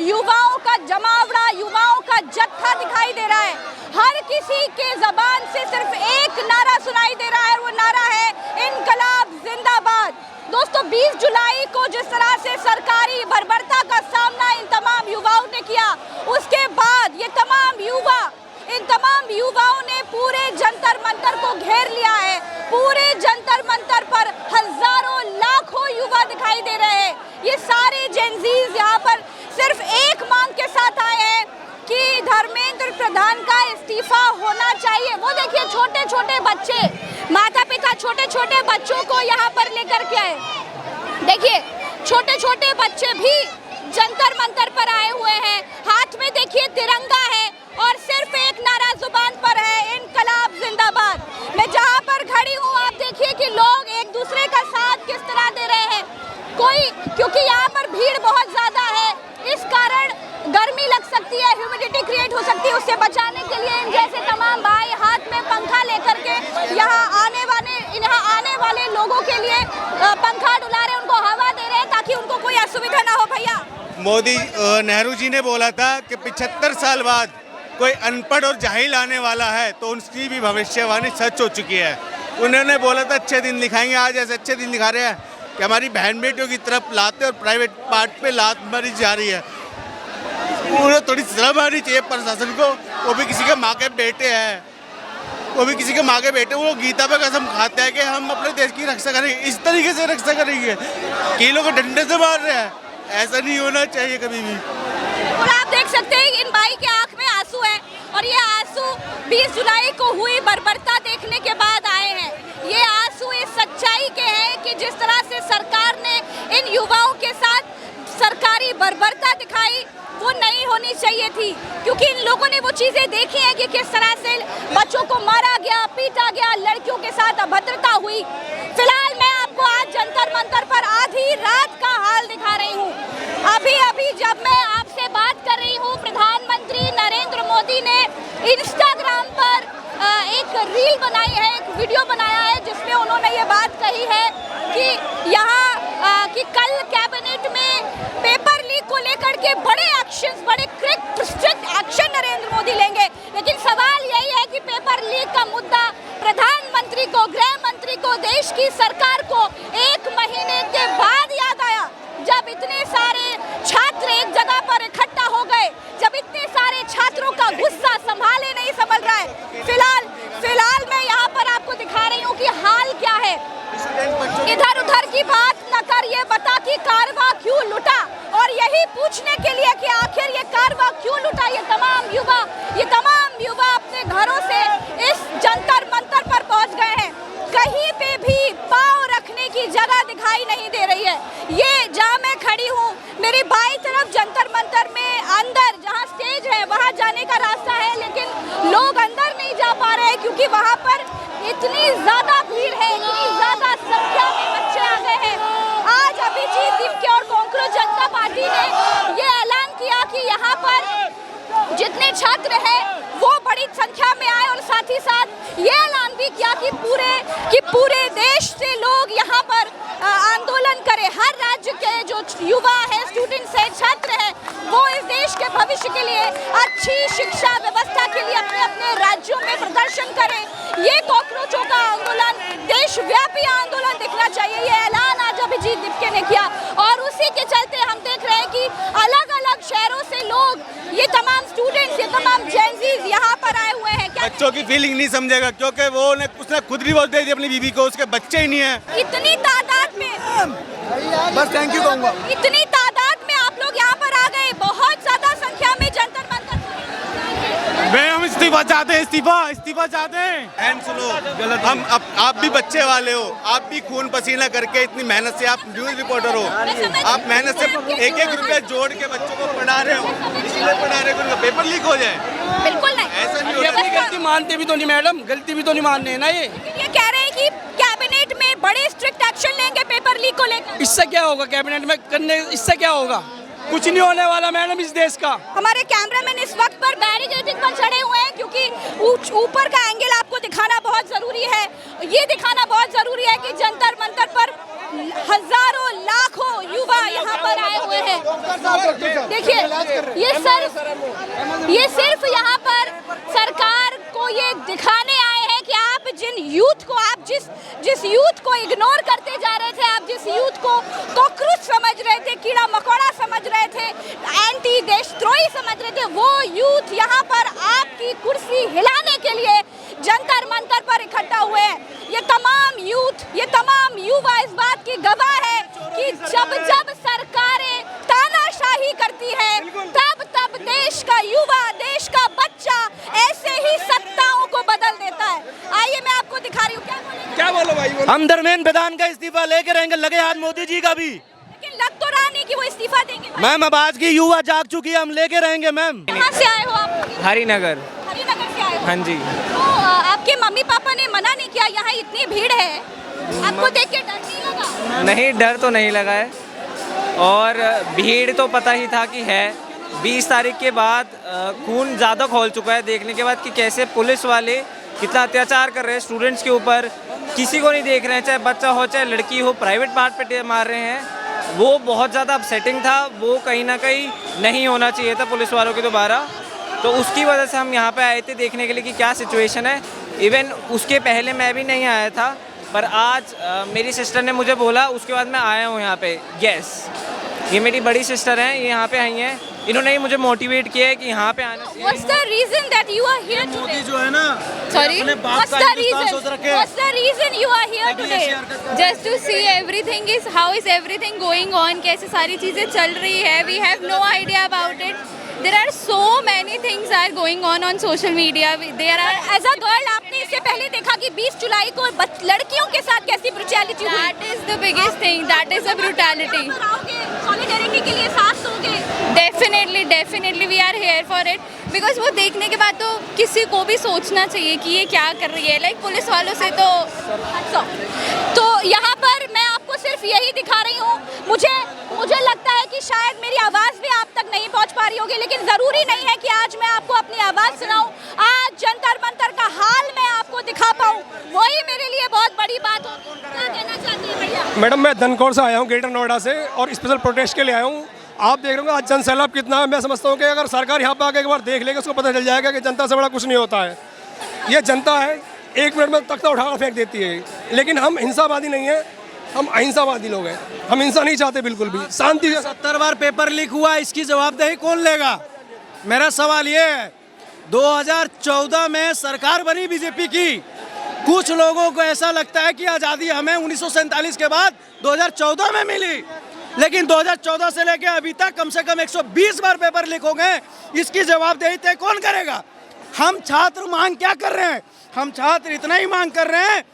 युवाओं का जमावड़ा, युवाओं का जत्था दिखाई दे रहा है। हर किसी के जबान से सिर्फ एक नारा सुनाई दे रहा है, वो नारा है इनकलाब जिंदाबाद। दोस्तों, 20 जुलाई को जिस तरह से सरकारी बर्बरता का सामना इन तमाम युवाओं ने किया, उसके बाद ये इन तमाम युवाओं ने पूरे जंतर मंतर को घेर लिया है। पूरे जंतर मंतर पर हजारों लाखों युवा दिखाई दे रहे हैं। ये सारे जेनजीज यहाँ पर सिर्फ एक मांग के साथ आए हैं कि धर्मेंद्र प्रधान का इस्तीफा होना चाहिए। वो देखिए, छोटे छोटे बच्चे, माता पिता छोटे छोटे बच्चों को यहाँ पर लेकर के आए। देखिए, छोटे छोटे बच्चे भी जंतर मंतर पर आए हुए हैं। हाथ में देखिए तिरंगा है और सिर्फ एक नारा जुबान पर है, इनकलाब जिंदाबाद। मैं जहाँ पर खड़ी हूँ, आप देखिए कि लोग एक दूसरे का साथ किस तरह दे रहे हैं। क्योंकि यहाँ पर भीड़ बहुत ज्यादा है, इस कारण गर्मी लग सकती है, ह्यूमिडिटी क्रिएट हो सकती है। उससे बचाने के लिए इन जैसे तमाम भाई हाथ में पंखा लेकर के यहाँ आने वाले लोगों के लिए पंखा डुला रहे, उनको हवा दे रहे हैं ताकि उनको कोई असुविधा ना हो। भैया, मोदी नेहरू जी ने बोला था कि 75 साल बाद कोई अनपढ़ और जाहिल आने वाला है, तो उनकी भी भविष्यवाणी सच हो चुकी है। उन्होंने बोला था अच्छे दिन दिखाएंगे, आज ऐसे अच्छे दिन दिखा रहे हैं कि हमारी बहन बेटियों की तरफ लाते और प्राइवेट पार्ट पे लात मारी जा रही है। उन्हें थोड़ी शर्म आनी चाहिए प्रशासन को। वो भी किसी के माँ के बेटे हैं, वो गीता पे कसम खाते हैं कि हम अपने देश की रक्षा करेंगे। इस तरीके से रक्षा करेंगे, कीलों को डंडे से मार रहे हैं। ऐसा नहीं होना चाहिए कभी भी। और आप देख सकते हैं इन भाई के आंख में आंसू है और ये आंसू 20 जुलाई को हुई बर्बरता देखने के बाद आए हैं। ये आंसू इस सच्चाई के हैं कि जिस तरह से सरकार ने इन युवाओं के साथ सरकारी बर्बरता दिखाई, वो नहीं होनी चाहिए थी। क्योंकि इन लोगों ने वो चीजें देखी हैं कि किस तरह से बच्चों को मारा गया, पीटा गया, लड़कियों के साथ अभद्रता हुई। फिलहाल मैं आपको आज जंतर मंतर पर आधी रात का हाल दिखा रही हूँ। अभी जब मैं आपसे बात कर रही हूँ, प्रधानमंत्री नरेंद्र मोदी ने इंस्टाग्राम पर एक रील बनाई है, एक वीडियो बनाया है, जिसमें उन्होंने ये बात कही है कि यहाँ कि कल कैबिनेट में पेपर लीक को लेकर के बड़े स्ट्रिक्ट एक्शन नरेंद्र मोदी लेंगे। लेकिन सवाल यही है कि पेपर लीक का मुद्दा प्रधानमंत्री को, गृह मंत्री को, देश की सरकार को 1 महीने के बाद याद आया, जब इतने सारे छात्र एक जगह पर इकट्ठा हो गए, जब इतने सारे छात्रों का गुस्सा संभाले नहीं संभल रहा है। फिलहाल मैं यहाँ पर आपको दिखा रही हूँ कि हाल क्या है। इधर उधर की बात न कर, ये बता कि कारवा क्यों लुटा, और यही पूछने के लिए कि आखिर ये कारवा क्यों लुटा, ये तमाम युवा अपने घरों से इस जंतर मंतर पर पहुंच गए हैं। कहीं पे भी पांव रखने की जगह दिखाई नहीं दे रही है। ये जहाँ मैं खड़ी हूँ, मेरी बाईं तरफ जंतर मंतर में अंदर जहाँ स्टेज है वहाँ जाने का रास्ता है, लेकिन लोग अंदर नहीं जा पा रहे हैं क्योंकि वहाँ पर इतनी ज्यादा भीड़ है, इतनी ज्यादा संख्या में बच्चे आ गए हैं। आज अभिजीत दीपके और कांग्रेस जनता पार्टी ने ये ऐलान किया कि यहाँ पर जितने छात्र हैं वो बड़ी संख्या में आए, और साथ ही साथ ये ऐलान भी किया कि पूरे देश से लोग यहाँ पर आंदोलन करें। हर राज्य के जो युवा हैं, स्टूडेंट्स हैं, छात्र हैं, वो इस देश के भविष्य के लिए, अच्छी शिक्षा व्यवस्था के लिए अपने अपने राज्यों में प्रदर्शन करें। ये कॉकरोचों का आंदोलन, देशव्यापी आंदोलन दिखना चाहिए। ये ऐलान आज अभिजीत दीपके ने किया, और उसी के चलते हम देख रहे हैं कि अलग अलग शहरों से लोग, ये तमाम स्टूडेंट्स, ये तमाम जेनजीज यहाँ पर आए हुए हैं। बच्चों की फीलिंग नहीं समझेगा, क्योंकि उसने खुद डिवोर्स दे दिया अपनी बीवी को, उसके बच्चे ही नहीं है। इतनी तादाद में, बस थैंक यू कहूँगा, इतनी तादाद में आप लोग यहाँ पर आ गए, बहुत ज्यादा संख्या में जंतर मंतर। हम इस्तीफा चाहते हैं, इस्तीफा चाहते हैं। सुनो, आप भी बच्चे वाले हो, आप भी खून पसीना करके इतनी मेहनत से, आप न्यूज रिपोर्टर हो, आप मेहनत से 1-1 रुपया जोड़ के बच्चों को पढ़ा रहे हो, इसलिए पढ़ा रहे हो उनका पेपर लीक हो जाए। बिल्कुल नहीं, ऐसा नहीं होता। अपनी गलती मानते भी तो नहीं मैडम, गलती भी तो नहीं मानने है ना। ये कह रहे हैं कि कैबिनेट में बड़े स्ट्रिक्ट एक्शन लेंगे पेपर लीक को लेकर। इससे क्या होगा? कैबिनेट में करने इससे क्या होगा? कुछ नहीं होने वाला मैडम इस देश का। हमारे कैमरामैन इस वक्त पर बैरिकेडिंग पर चढ़े हुए हैं क्योंकि ऊपर का एंगल आपको दिखाना बहुत जरूरी है। ये दिखाना बहुत जरूरी है कि जंतर मंतर पर हजारों लाखों युवा यहाँ पर आए हुए हैं। देखिए ये सिर्फ यहाँ पर सरकार को ये दिखाने आए हैं कि आप जिस यूथ को इग्नोर करते जा रहे थे, आप जिस यूथ को कॉकरोच समझ रहे थे, कीड़ा मकोड़ा समझ रहे थे, एंटी देशद्रोही समझ रहे थे, वो यूथ यहाँ पर आपकी कुर्सी हिलाने के लिए जंतर मंतर पर इकट्ठा हुए हैं। ये तमाम यूथ, ये तमाम युवा इस बात की गवाह है कि जब सरकारें तानाशाही करती है तब देश का युवा, देश का बच्चा ऐसे ही सत्ताओं को बदल देता है। आइए मैं आपको दिखा रही हूँ। क्या बोलो भाई, बोलो। हम धर्मेंद्र प्रधान का इस्तीफा लेके रहेंगे, लगे हाथ मोदी जी का भी। लेकिन लग तो रहा नहीं कि वो इस्तीफा देंगे। मैम अब आज की युवा जाग चुकी है, हम लेके रहेंगे मैम। कहाँ से आए हो आप? हरिनगर। हरिनगर से आए हो? हाँ जी। तो आपके मम्मी पापा ने मना नहीं किया? यहाँ इतनी भीड़ है, आपको देख के डर नहीं लगा? नहीं, डर तो नहीं लगा है, और भीड़ तो पता ही था कि है। 20 तारीख के बाद खून ज़्यादा खौल चुका है, देखने के बाद कि कैसे पुलिस वाले कितना अत्याचार कर रहे हैं स्टूडेंट्स के ऊपर। किसी को नहीं देख रहे हैं, चाहे बच्चा हो चाहे लड़की हो, प्राइवेट पार्ट पे मार रहे हैं। वो बहुत ज़्यादा अपसेटिंग था, वो कहीं ना कहीं नहीं होना चाहिए था पुलिस वालों के दोबारा। तो उसकी वजह से हम यहाँ पे आए थे देखने के लिए कि क्या सिचुएशन है। इवन उसके पहले मैं भी नहीं आया था, पर आज मेरी सिस्टर ने मुझे बोला, उसके बाद मैं आया हूँ यहाँ पे। यस, ये मेरी बड़ी सिस्टर हैं, ये यहाँ पे आई हैं, इन्होंने ही मुझे मोटिवेट किया है कि यहाँ पे आना चाहिए। What's the reason that you are here today? Modi जो है ना, Sorry? अपने बाप What's का the हिंदुस्तान reason? सोच रखे हैं। What's the reason you are here अभी today? ऐसी हरकत कर- Just to see everything is how is everything going on, कैसे सारी चीज़ें चल रही है, we have no idea about it. There are so many things are going on social media. There are As a girl, आपने इससे पहले देखा कि 20 जुलाई को लड़कियों के साथ कैसी ब्रुटैलिटी हुई? that is the biggest thing. That is a brutality. यहाँ पर आओगे, solidarity के लिए साथ दोगे? Definitely we are here for it. Because वो देखने के बाद तो किसी को भी सोचना चाहिए कि ये क्या कर रही है। Like पुलिस वालों से तो यहाँ पर मैं आपको सिर्फ यही दिखा रही हूँ। मुझे लगता है कि शायद मेरी आवाज़ भी आप तक नहीं पहुँच पा रही होगी, लेकिन ज़रूरी नहीं है कि आज मैं आपको अपनी आवाज़ सुनाऊँ। आज जंतर मंतर का हाल मैं आपको दिखा पाऊँ, वही मेरे लिए बहुत बड़ी बात होगी। क्या कहना चाहती हैं भैया? मैडम, मैं धनखोर से आया हूँ, ग्रेटर नोएडा से, और स्पेशल प्रोटेस्ट के लिए आया हूँ। आप देख रहे हो आज जन सैलाब कितना है। मैं समझता हूँ कि अगर सरकार यहाँ पर आके एक बार देख लेगी, उसको पता चल जाएगा कि जनता से बड़ा कुछ नहीं होता है। ये जनता है, 1 मिनट में तख्ता उठाकर फेंक देती है। लेकिन हम हिंसावादी नहीं हैं, हम अहिंसावादी लोग हैं। हम हिंसा नहीं चाहते बिल्कुल भी, शांति से। 70 बार पेपर लीक हुआ, इसकी जवाबदेही कौन लेगा? मेरा सवाल ये है, 2014 में सरकार बनी बीजेपी की। कुछ लोगों को ऐसा लगता है कि आज़ादी हमें 1947 के बाद 2014 में मिली, लेकिन 2014 से लेकर अभी तक कम से कम 120 बार पेपर लीक हो गए। इसकी जवाबदेही तय कौन करेगा? हम छात्र मांग क्या कर रहे हैं? हम छात्र इतना ही मांग कर रहे हैं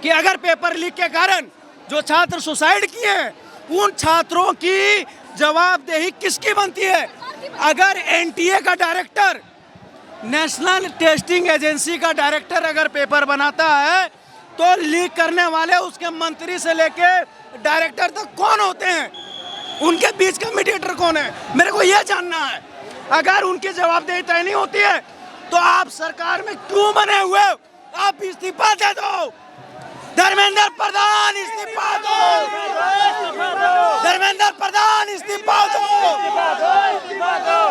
कि अगर पेपर लीक के कारण जो छात्र सुसाइड किए हैं, उन छात्रों की जवाबदेही किसकी बनती है? अगर एनटीए का डायरेक्टर, नेशनल टेस्टिंग एजेंसी का डायरेक्टर अगर पेपर बनाता है, तो लीक करने वाले उसके मंत्री से लेके डायरेक्टर तक कौन होते हैं? उनके बीच का मीडिएटर कौन है? मेरे को यह जानना है। अगर उनकी जवाबदेही तय नहीं होती है, तो आप सरकार में क्यों बने हुए? आप इस्तीफा दे दो। धर्मेंद्र प्रधान इस्तीफा दो। धर्मेंद्र प्रधान इस्तीफा दो।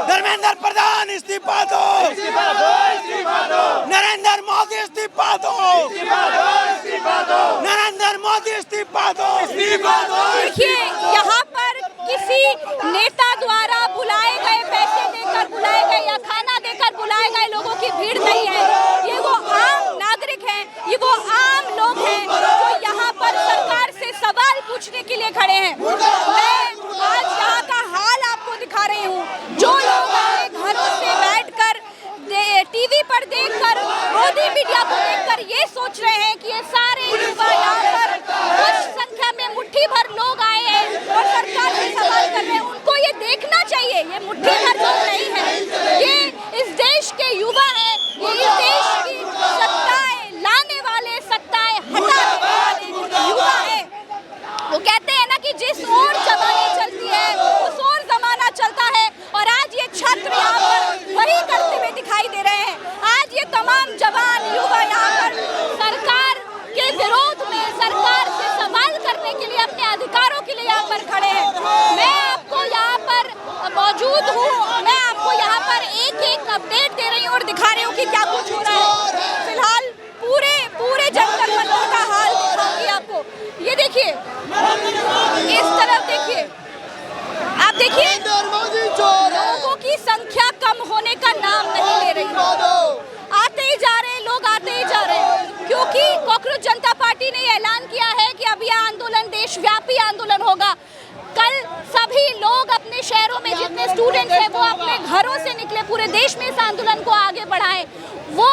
धर्मेंद्र प्रधान इस्तीफा दो। नरेंद्र मोदी इस्तीफा दो। नरेंद्र मोदी इस्तीफा दो। देखिए, यहाँ पर किसी नेता द्वारा बुलाए गए, पैसे देकर बुलाए गए या खाना देकर बुलाए गए लोगों की भीड़ नहीं है। ये वो आम नागरिक हैं, ये वो आम लोग हैं जो यहाँ पर सरकार से सवाल पूछने के लिए खड़े हैं। मैं आज यहाँ का हाल आपको दिखा रही हूँ। जो लोग अपने घरों से बैठकर टीवी पर देखकर, मोदी मीडिया को देखकर ये सोच रहे हैं कि ये सारे युवा यहाँ पर कुछ संख्या में मुट्ठी भर लोग आए हैं और सरकार से सवाल कर रहे हैं, उनको ये देखना चाहिए ये मुट्ठी भर लोग नहीं है। ये इस देश के युवा हैं, ये इस देश की सत्ताएं लाने वाले, सत्ताएं हटाने वाले युवा हैं। वो कहते हैं ना कि जिस ओर जमाने चलती है उस ओर जमाना ऐलान किया है कि अब यह आंदोलन देशव्यापी आंदोलन होगा। कल सभी लोग अपने शहरों में जितने स्टूडेंट्स हैं वो अपने घरों से निकले, पूरे देश में इस आंदोलन को आगे बढ़ाएं। वो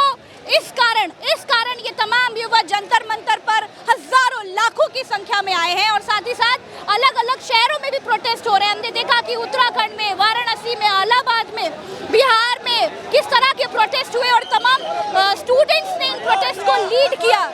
इस कारण ये तमाम युवा जंतर मंतर पर हजारों लाखों की संख्या में आए हैं और साथ ही साथ अलग अलग शहरों में भी प्रोटेस्ट हो रहे हैं। हमने देखा कि उत्तराखंड में, वाराणसी में, इलाहाबाद में, बिहार में किस तरह के प्रोटेस्ट हुए और तमाम स्टूडेंट्स ने इन प्रोटेस्ट को लीड किया।